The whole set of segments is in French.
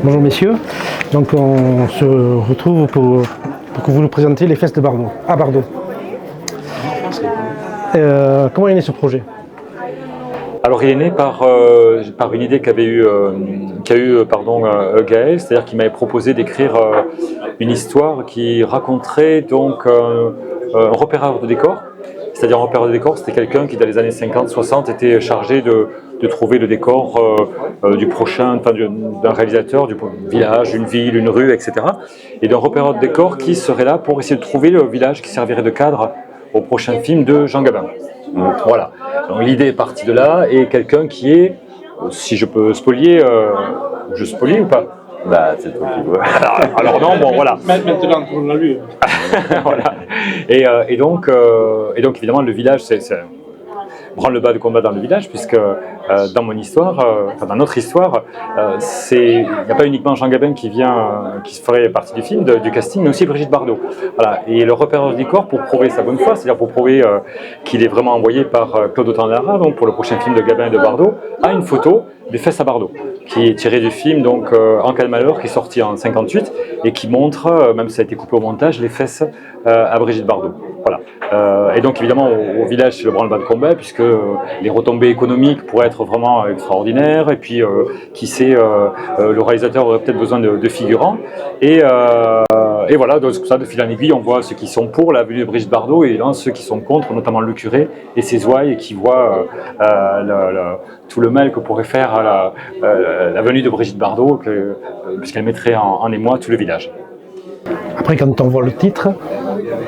Bonjour messieurs, donc on se retrouve pour que vous nous présentiez les fesses de Bardot, à Bardot. Comment est né ce projet? Alors il est né par une idée qu'a eu Gaël, c'est-à-dire qu'il m'avait proposé d'écrire une histoire qui raconterait donc un repéreur de décor. C'est-à-dire un repéreur de décor, c'était quelqu'un qui dans les années 50-60 était chargé de trouver le décor du prochain, d'un réalisateur, du village, d'une ville, une rue, etc. Et d'un repéreur de décor qui serait là pour essayer de trouver le village qui servirait de cadre au prochain film de Jean Gabin. Voilà. Donc l'idée est partie de là, et quelqu'un qui est, si je peux spolier, je spolie ou pas? Bah, c'est toi qui vois. Alors non, bon voilà. Maintenant on l'a lu. Voilà. Et donc évidemment le village c'est branle-bas de combat dans le village, puisque dans mon histoire, dans notre histoire, il n'y a pas uniquement Jean Gabin qui ferait partie du film, du casting, mais aussi Brigitte Bardot. Voilà. Et le repéreur du décor, pour prouver sa bonne foi, c'est-à-dire pour prouver qu'il est vraiment envoyé par Claude Autant-Lara, donc pour le prochain film de Gabin et de Bardot, a une photo des fesses à Bardot, qui est tirée du film donc En cas de malheur, qui est sorti en 58 et qui montre, même si ça a été coupé au montage, les fesses à Brigitte Bardot. Voilà. Et donc évidemment au village c'est le branle-bas de combat, puisque les retombées économiques pourraient être vraiment extraordinaires, et puis qui sait, le réalisateur aurait peut-être besoin de figurants, et voilà, donc ça de fil en aiguille on voit ceux qui sont pour la venue de Brigitte Bardot et là, ceux qui sont contre, notamment le curé et ses ouailles, qui voient tout le mal que pourrait faire la venue de Brigitte Bardot, puisqu'elle mettrait en émoi tout le village. Après, quand on voit le titre,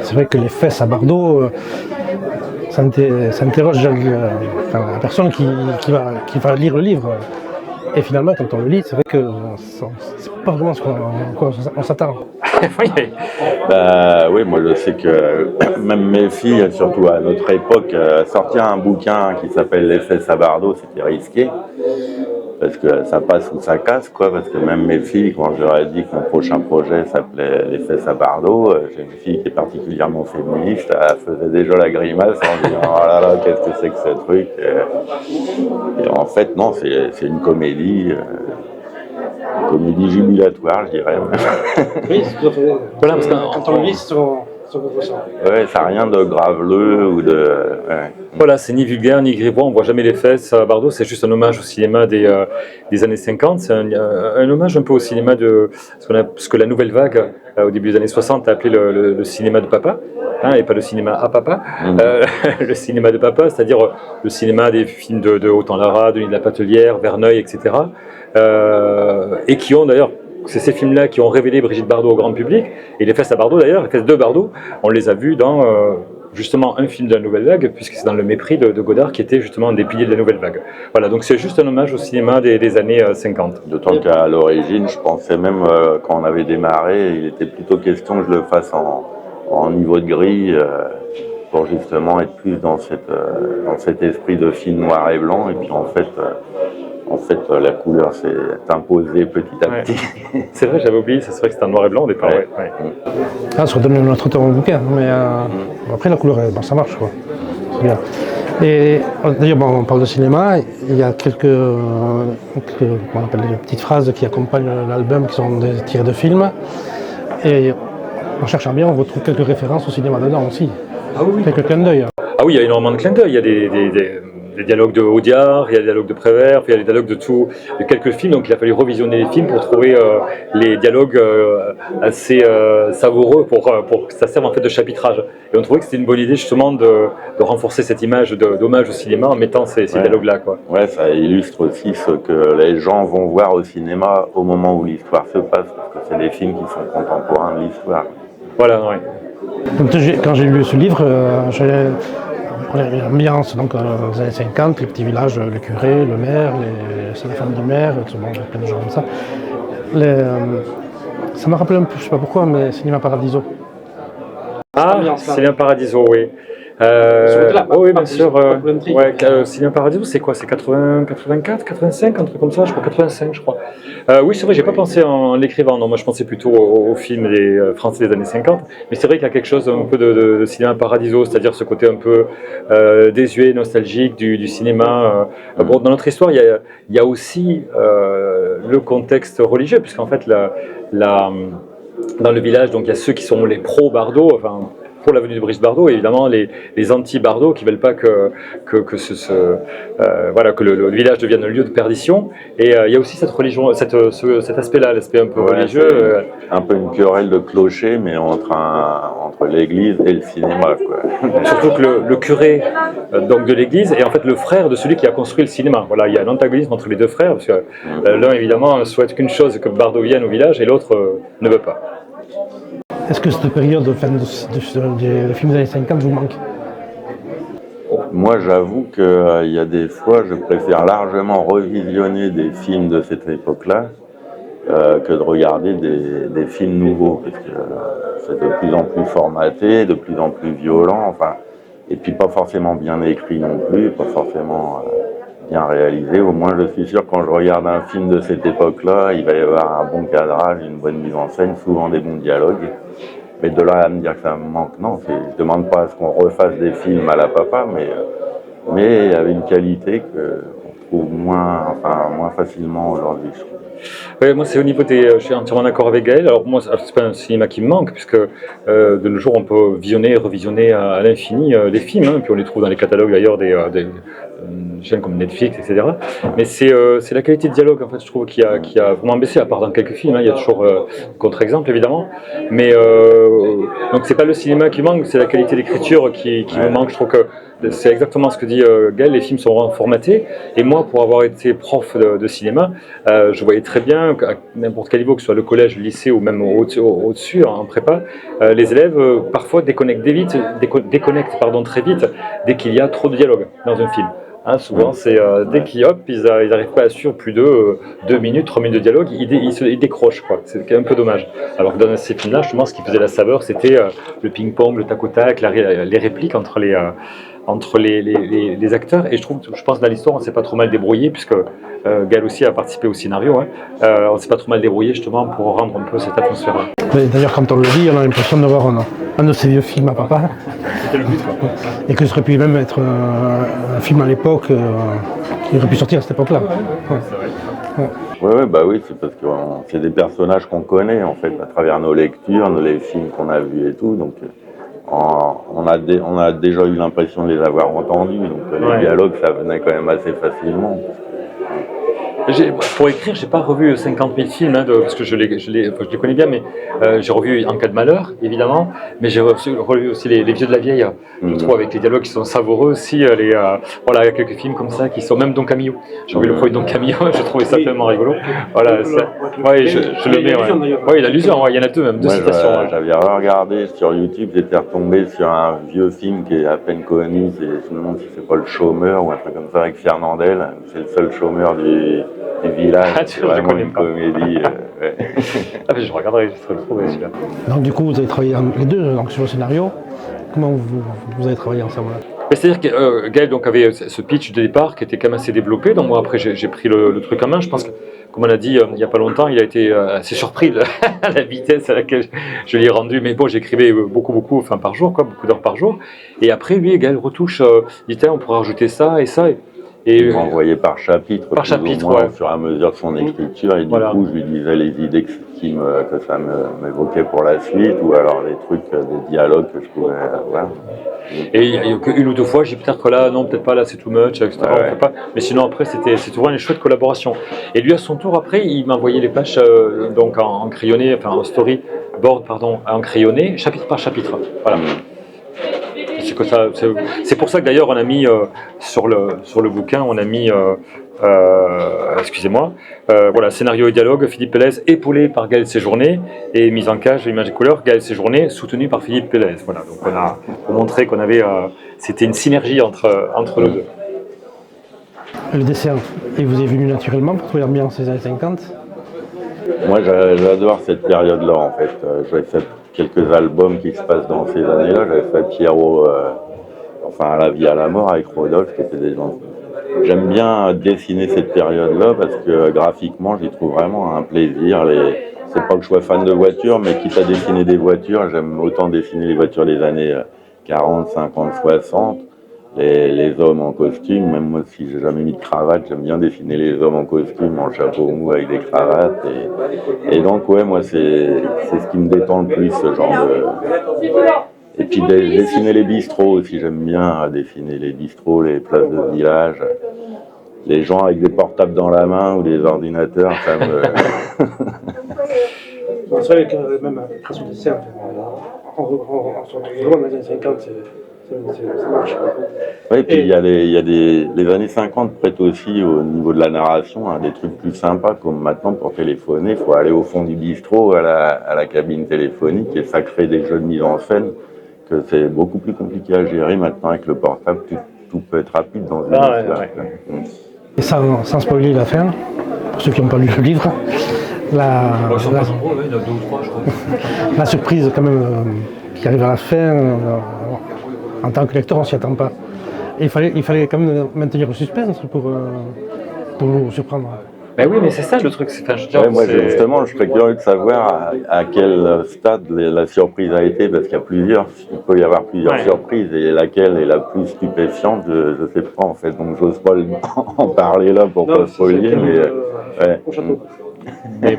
c'est vrai que les fesses à Bardot, ça interroge la personne qui va lire le livre. Et finalement, quand on le lit, c'est vrai que c'est pas vraiment ce qu'on s'attend. Bah oui, moi je sais que même mes filles, surtout à notre époque, sortir un bouquin qui s'appelle Les fesses à Bardot, c'était risqué. Parce que ça passe ou ça casse, quoi. Parce que même mes filles, quand je leur ai dit que mon prochain projet s'appelait Les fesses à Bardot, j'ai une fille qui est particulièrement féministe, elle faisait déjà la grimace en disant oh là là, qu'est-ce que c'est que ce truc. Et en fait, non, c'est une comédie jubilatoire, je dirais. Oui, c'est tout à fait. Voilà, parce que quand on le lit, c'est ce qu'on ressent. Ouais, ça n'a rien de graveleux ou de. Ouais. Voilà, c'est ni vulgaire ni grivois, on voit jamais les fesses à Bardot, c'est juste un hommage au cinéma des années 50, c'est un hommage un peu au cinéma de ce que la nouvelle vague, au début des années 60, a appelé le cinéma de papa, hein, et pas le cinéma à papa, le cinéma de papa, c'est-à-dire le cinéma des films de Autant-Lara, Denis de la Patelière, Verneuil, etc. Et qui ont d'ailleurs, c'est ces films-là qui ont révélé Brigitte Bardot au grand public, et les fesses à Bardot d'ailleurs, les fesses de Bardot, on les a vues dans justement un film de la Nouvelle Vague, puisque c'est dans Le Mépris de Godard, qui était justement un des piliers de la Nouvelle Vague. Voilà, donc c'est juste un hommage au cinéma des années 50. D'autant qu'à l'origine, je pensais même, quand on avait démarré, il était plutôt question que je le fasse en niveau de grille, pour justement être plus dans cet esprit de film noir et blanc, et puis en fait, la couleur s'est imposée petit à petit. C'est vrai, j'avais oublié, c'est vrai que c'était en noir et blanc au départ. Ouais. Ah, ça redonne notre temps au bouquin, mais après la couleur, ça marche, quoi. C'est bien. Et d'ailleurs, on parle de cinéma, il y a quelques on appelle les petites phrases qui accompagnent l'album, qui sont tirées de films. Et en cherchant bien, on retrouve quelques références au cinéma dedans aussi. Ah oui. Quelques clins d'œil. Ah oui, il y a énormément de clins d'œil. Il y a des dialogues de Audiard, il y a des dialogues de Prévert, il y a des dialogues de quelques films. Donc il a fallu revisionner les films pour trouver les dialogues assez savoureux pour que ça serve en fait de chapitrage. Et on trouvait que c'était une bonne idée justement de renforcer cette image d'hommage au cinéma en mettant ces dialogues-là, quoi. Ouais, ça illustre aussi ce que les gens vont voir au cinéma au moment où l'histoire se passe, parce que c'est des films qui sont contemporains de l'histoire. Voilà, oui. Donc, quand j'ai lu ce livre, l'ambiance donc des années 50, les petits villages, le curé, le maire, c'est la femme du maire, plein de gens comme ça. Ça m'a rappelé un peu, je ne sais pas pourquoi, mais Cinéma Paradiso. Ah, Cinéma Paradiso, oui. Oui, bien sûr. Cinéma Paradiso, c'est quoi? C'est 80, 84, 85, un truc comme ça, je crois, 85, je crois. Oui, c'est vrai, j'ai pas pensé en l'écrivant. Non, moi, je pensais plutôt au film des Français des années 50. Mais c'est vrai qu'il y a quelque chose un peu de Cinéma Paradiso, c'est-à-dire ce côté un peu désuet, nostalgique du cinéma. Bon, dans notre histoire, il y a aussi le contexte religieux, puisqu'en fait, dans le village, donc il y a ceux qui sont les pro-Bardot, enfin pour la venue de Brice Bardot, et évidemment les anti-Bardot qui veulent pas que le village devienne un lieu de perdition. Et il y a aussi cette religion, cet aspect-là, l'aspect un peu religieux. Un peu une querelle de clocher, mais entre l'église et le cinéma, quoi. Surtout que le curé donc de l'église est en fait le frère de celui qui a construit le cinéma. Voilà, il y a un antagonisme entre les deux frères, parce que l'un évidemment souhaite qu'une chose, que Bardot vienne au village, et l'autre ne veut pas. Est-ce que cette période de films des années 50 vous manque? Moi, j'avoue qu'il y a des fois, je préfère largement revisionner des films de cette époque-là que de regarder des films nouveaux, parce que c'est de plus en plus formaté, de plus en plus violent, enfin, et puis pas forcément bien écrit non plus, pas forcément bien réalisé. Au moins, je suis sûr que quand je regarde un film de cette époque-là, il va y avoir un bon cadrage, une bonne mise en scène, souvent des bons dialogues. Mais de là à me dire que ça me manque, non, je ne demande pas à ce qu'on refasse des films à la papa, mais avec une qualité qu'on trouve moins facilement aujourd'hui, je trouve. Ouais, moi, c'est au niveau des. Je suis entièrement d'accord avec Gaël. Alors, moi, c'est pas un cinéma qui me manque, puisque de nos jours, on peut visionner et revisionner à l'infini les films, hein, puis on les trouve dans les catalogues d'ailleurs des chaînes comme Netflix, etc. Mais c'est la qualité de dialogue, en fait, je trouve, qui a vraiment baissé, à part dans quelques films. Hein, il y a toujours contre-exemples, évidemment. Mais donc, c'est pas le cinéma qui manque, c'est la qualité d'écriture qui me manque. Je trouve que c'est exactement ce que dit Gaël, les films sont formatés. Et moi, pour avoir été prof de cinéma, je voyais très bien qu'à n'importe quel niveau, que ce soit le collège, le lycée ou même au-dessus, en prépa, les élèves parfois déconnectent très vite dès qu'il y a trop de dialogue dans un film. Hein, souvent, c'est dès qu'ils n'arrivent pas à suivre plus de 2 minutes, 3 minutes de dialogue, ils décrochent, quoi. C'est un peu dommage. Alors que dans ces films-là, justement, ce qui faisait la saveur, c'était le ping-pong, le tac-au-tac, les répliques entre les acteurs. Et je pense que dans l'histoire, on s'est pas trop mal débrouillé, puisque Gaël aussi a participé au scénario. Hein. On s'est pas trop mal débrouillé justement pour rendre un peu cette atmosphère. D'ailleurs, quand on le dit, on a l'impression de voir un de ces vieux films à papa. C'était le but, quoi. Et que ce serait pu même être un film à l'époque qui aurait pu sortir à cette époque-là. Oui, c'est parce que c'est des personnages qu'on connaît en fait à travers nos lectures, les films qu'on a vus et tout. Donc on a déjà eu l'impression de les avoir entendus. Donc les dialogues, ça venait quand même assez facilement. Pour écrire, j'ai pas revu 50 000 films, hein, parce que je les connais bien, mais j'ai revu En cas de malheur, évidemment, mais j'ai revu aussi les Vieux de la vieille, je trouve, avec les dialogues qui sont savoureux aussi, voilà, il y a quelques films comme ça qui sont, même Don Camillo, j'ai revu le premier Don Camillo, je trouvais ça tellement rigolo, voilà, je le mets, ouais, l'allusion, il y en a deux citations. J'avais regardé sur YouTube, j'étais retombé sur un vieux film qui est à peine connu, je me demande si c'est pas Le Chômeur ou un truc comme ça, avec Fernandel, c'est le seul chômeur du village, c'est vraiment une comédie. Ouais. Ah, mais je regarderai, je serais trouvé celui-là. Donc du coup, vous avez travaillé les deux donc, sur le scénario. Comment vous avez travaillé ensemble? C'est-à-dire que Gaël donc, avait ce pitch de départ qui était quand même assez développé, donc moi après j'ai pris le truc en main. Je pense que, comme on a dit il n'y a pas longtemps, il a été assez surpris de la vitesse à laquelle je l'ai rendu. Mais bon, j'écrivais beaucoup, enfin par jour, quoi, beaucoup d'heures par jour. Et après, lui, Gaël retouche, il dit on pourrait rajouter ça et ça. Et il m'envoyait par chapitre, ouais. Au fur et à mesure de son écriture, et du coup je lui disais les idées que ça m'évoquait pour la suite, ou alors des trucs, des dialogues que je pouvais avoir. Et il y a une ou deux fois, j'ai dit peut-être que là, non, peut-être pas, là c'est too much, etc. Ouais. Pas. Mais sinon après, c'était vraiment une chouette collaboration. Et lui, à son tour, après, il m'a envoyé les pages donc en crayonné, enfin en storyboard, pardon, en crayonné, chapitre par chapitre. Voilà. C'est pour ça que d'ailleurs on a mis sur le bouquin, on a mis voilà, scénario et dialogue, Philippe Pélez, épaulé par Gaël Séjourné, et mise en cage, image et couleur, Gaël Séjourné, soutenu par Philippe Pélez. Voilà, donc on a montré qu'on avait, c'était une synergie entre les deux. Le dessin, il vous est venu naturellement pour trouver l'ambiance des années 50? Moi j'adore cette période-là en fait. J'avais fait quelques albums qui se passent dans ces années-là. J'avais fait Pierrot enfin à la vie à la mort avec Rodolphe, qui étaient des gens. J'aime bien dessiner cette période-là parce que graphiquement, j'y trouve vraiment un plaisir. C'est pas que je sois fan de voitures, mais quitte à dessiner des voitures, j'aime autant dessiner les voitures des années 40, 50, 60. Les hommes en costume, même moi si j'ai jamais mis de cravate, j'aime bien dessiner les hommes en costume, en chapeau mou avec des cravates. Et donc ouais, moi c'est ce qui me détend le plus, ce genre de... Et puis dessiner les bistrots aussi, j'aime bien dessiner les bistrots, les places de village, les gens avec des portables dans la main ou des ordinateurs, ça me... C'est vrai que même la création des dessin, en sortant vraiment dans les années 50, ça marche. Oui, puis il y a les années 50 prêtent aussi au niveau de la narration des trucs plus sympas, comme maintenant pour téléphoner, il faut aller au fond du bistrot à la cabine téléphonique et ça crée des jeux de mise en scène que c'est beaucoup plus compliqué à gérer maintenant avec le portable, tout peut être rapide dans une histoire. Ouais. Et sans spoiler la fin, pour ceux qui n'ont pas lu le livre, la surprise quand même qui arrive à la fin, en tant que lecteur on s'y attend pas. Et il fallait quand même maintenir le suspense pour nous surprendre. Ben oui, mais c'est ça le truc. Enfin, je veux dire, moi, justement, je serais curieux de savoir à quel stade la surprise a été, parce qu'il peut y avoir plusieurs surprises, et laquelle est la plus stupéfiante, je ne sais pas en fait. Donc, j'ose pas en parler là pour pas spoiler, mais au chapeau. Mais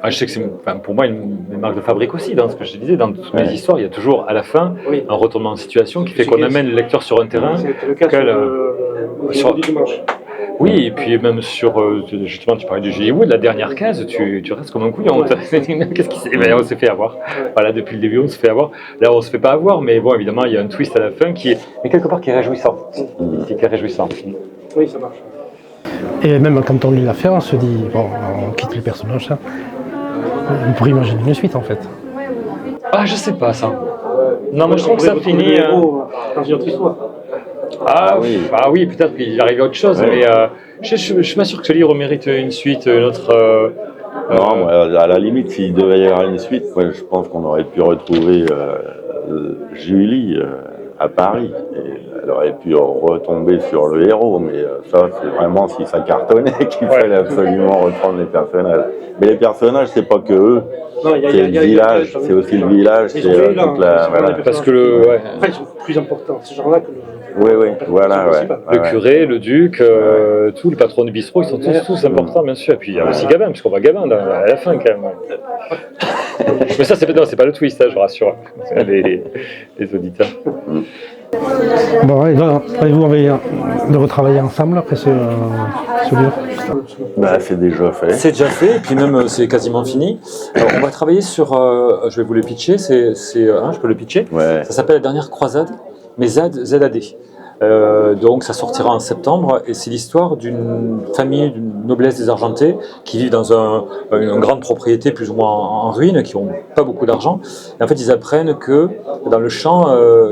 je sais que c'est pour moi une marque de fabrique aussi, dans ce que je disais, dans toutes mes histoires, il y a toujours à la fin un retournement de situation qui fait qu'on amène le lecteur sur un terrain. C'est le cas sur du dimanche. Oui, et puis même sur, justement, tu parlais du Hollywood, la dernière case, tu restes comme un couillon. Qu'est-ce qui s'est... on s'est fait avoir. Voilà, depuis le début, on se fait avoir. Là, on se fait pas avoir, mais bon, évidemment, il y a un twist à la fin qui est quelque part qui est réjouissant. Qui est réjouissant. Oui, ça marche. Et même quand on lit l'affaire, on se dit, bon, on quitte les personnages, ça. On pourrait imaginer une suite, en fait. Ah, je sais pas, ça. Non, mais je trouve que ça finit... dans une autre histoire. Ah oui, peut-être qu'il arrive à autre chose, mais je suis pas sûr que ce livre mérite une suite, une autre... Non, moi, à la limite, s'il devait y avoir une suite, moi, je pense qu'on aurait pu retrouver Julie à Paris. Et elle aurait pu retomber sur le héros, mais ça, c'est vraiment si ça cartonnait qu'il fallait absolument reprendre les personnages. Mais les personnages, c'est pas que eux. C'est le village, c'est aussi le village, c'est toute la... Voilà. Parce que Enfin, ils sont plus importants, ces gens-là, que le... Oui, voilà, le curé, le duc, tout, le patron du bistrot, ils sont tous importants, bien sûr. Et puis il y a aussi Gabin, puisqu'on voit Gabin à la fin, quand même. Mais ça, c'est pas le twist, je rassure les auditeurs. Bon, et là, avez-vous envie de retravailler ensemble après ce livre? C'est déjà fait. C'est déjà fait, et puis même c'est quasiment fini. Alors, on va travailler sur, je vais vous le pitcher, je peux le pitcher. Ouais. Ça s'appelle La Dernière Croisade, mais ZAD. Donc ça sortira en septembre, et c'est l'histoire d'une famille, d'une noblesse désargentée qui vivent dans une grande propriété plus ou moins en ruine, qui n'ont pas beaucoup d'argent. Et en fait, ils apprennent que dans le champ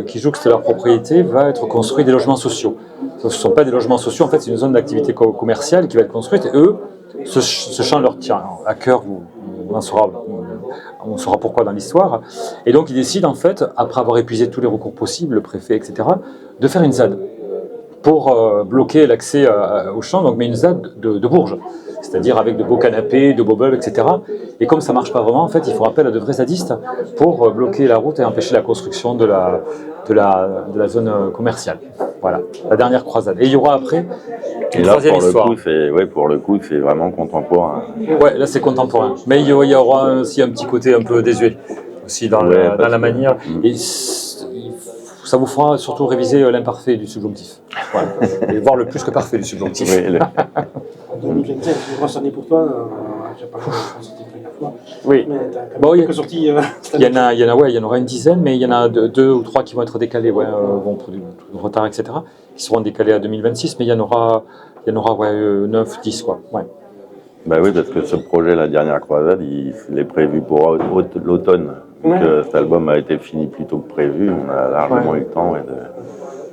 qui jouxte leur propriété va être construit des logements sociaux. Ce ne sont pas des logements sociaux, en fait, c'est une zone d'activité commerciale qui va être construite, et eux, ce champ leur tient à cœur, on saura pourquoi dans l'histoire. Et donc ils décident en fait, après avoir épuisé tous les recours possibles, le préfet, etc., de faire une ZAD pour bloquer l'accès au champ, donc, mais une ZAD de Bourges, c'est-à-dire avec de beaux canapés, de beaux meubles, etc. Et comme ça ne marche pas vraiment, en fait, ils font appel à de vrais zadistes pour bloquer la route et empêcher la construction de la zone commerciale. Voilà, la dernière croisade. Et il y aura après une troisième histoire. Pour le coup, c'est vraiment contemporain. Ouais, là c'est contemporain. Mais il y aura aussi un petit côté un peu désuet aussi dans la manière. Et ça vous fera surtout réviser l'imparfait du subjonctif. Voilà. Et voir le plus que parfait du subjonctif. En 2025, c'est une grosse année pour toi. J'ai pas sorti la première fois. Oui. Mais t'as quand même quelques sorties. Il y en aura une dizaine, mais il y en a deux ou trois qui vont être décalés, pour du retard, etc. Qui seront décalés à 2026, mais il y en aura 9, 10, quoi. Ouais. Oui, parce que ce projet, La Dernière Croisade, il est prévu pour l'automne. Donc cet album a été fini plus tôt que prévu, on a largement eu le temps.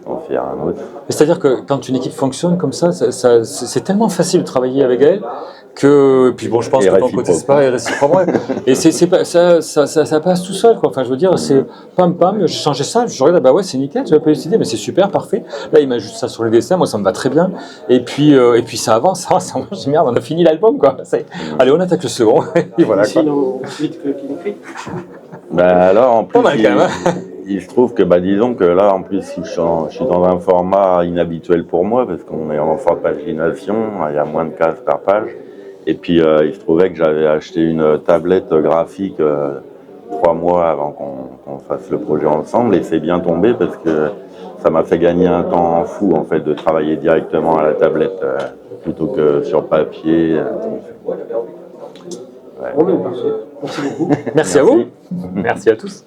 en faire un autre. C'est-à-dire que quand une équipe fonctionne comme ça, c'est tellement facile de travailler avec elle que, puis bon, je pense Et que ton côté c'est pareil, réciproquement. Et c'est pas, ça passe tout seul, quoi. Enfin, je veux dire, c'est pam, j'ai changé ça, je regarde, bah ouais, c'est nickel, j'avais pas eu cette idée, mais c'est super, parfait. Là, il m'ajoute ça sur les dessins, moi ça me va très bien. Et puis ça avance, je dis merde, on a fini l'album, quoi. Allez, on attaque le second. Et voilà, quoi. Sinon, vite qu'il écrit. Bah alors en plus, Pas mal, quand même, il se trouve que disons que là en plus je suis dans un format inhabituel pour moi parce qu'on est en forte pagination, il y a moins de cases par page. Et puis il se trouvait que j'avais acheté une tablette graphique 3 mois avant qu'on fasse le projet ensemble et c'est bien tombé parce que ça m'a fait gagner un temps fou en fait de travailler directement à la tablette plutôt que sur papier. Bon, mais parfait. Merci beaucoup. Merci à vous. Merci à tous.